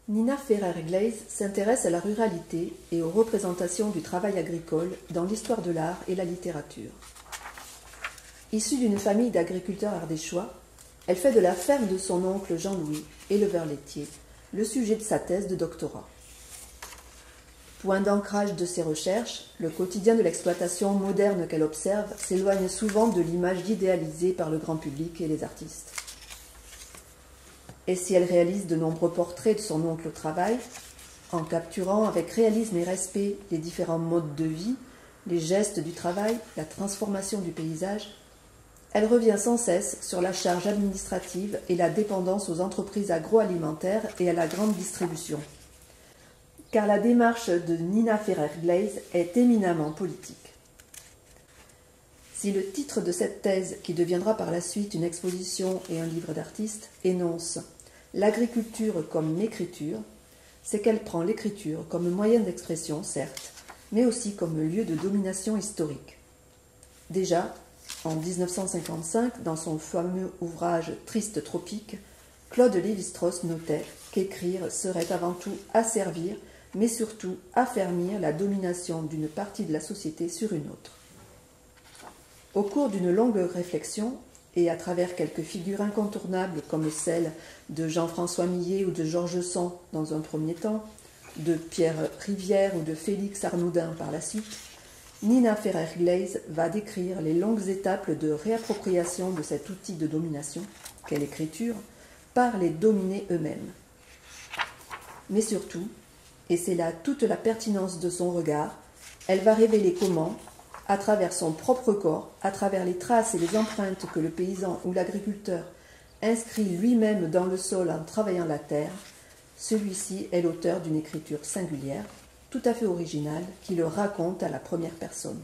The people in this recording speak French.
Nina Ferrer-Glaise s'intéresse à la ruralité et aux représentations du travail agricole dans l'histoire de l'art et la littérature. Issue d'une famille d'agriculteurs ardéchois, elle fait de la ferme de son oncle Jean-Louis, éleveur laitier, le sujet de sa thèse de doctorat. Point d'ancrage de ses recherches, le quotidien de l'exploitation moderne qu'elle observe s'éloigne souvent de l'image idéalisée par le grand public et les artistes. Et si elle réalise de nombreux portraits de son oncle au travail, en capturant avec réalisme et respect les différents modes de vie, les gestes du travail, la transformation du paysage, elle revient sans cesse sur la charge administrative et la dépendance aux entreprises agroalimentaires et à la grande distribution. Car la démarche de Nina Ferrer-Glaise est éminemment politique. Si le titre de cette thèse, qui deviendra par la suite une exposition et un livre d'artiste, énonce « L'agriculture comme l'écriture », c'est qu'elle prend l'écriture comme moyen d'expression, certes, mais aussi comme lieu de domination historique. Déjà, en 1955, dans son fameux ouvrage « Triste tropique », Claude Lévi-Strauss notait qu'écrire serait avant tout asservir, mais surtout affermir la domination d'une partie de la société sur une autre. Au cours d'une longue réflexion, et à travers quelques figures incontournables comme celles de Jean-François Millet ou de Georges Sand dans un premier temps, de Pierre Rivière ou de Félix Arnoudin par la suite, Nina Ferrer-Glaise va décrire les longues étapes de réappropriation de cet outil de domination, qu'est l'écriture, par les dominés eux-mêmes. Mais surtout, et c'est là toute la pertinence de son regard, elle va révéler comment, à travers son propre corps, à travers les traces et les empreintes que le paysan ou l'agriculteur inscrit lui-même dans le sol en travaillant la terre, celui-ci est l'auteur d'une écriture singulière, tout à fait originale, qui le raconte à la première personne.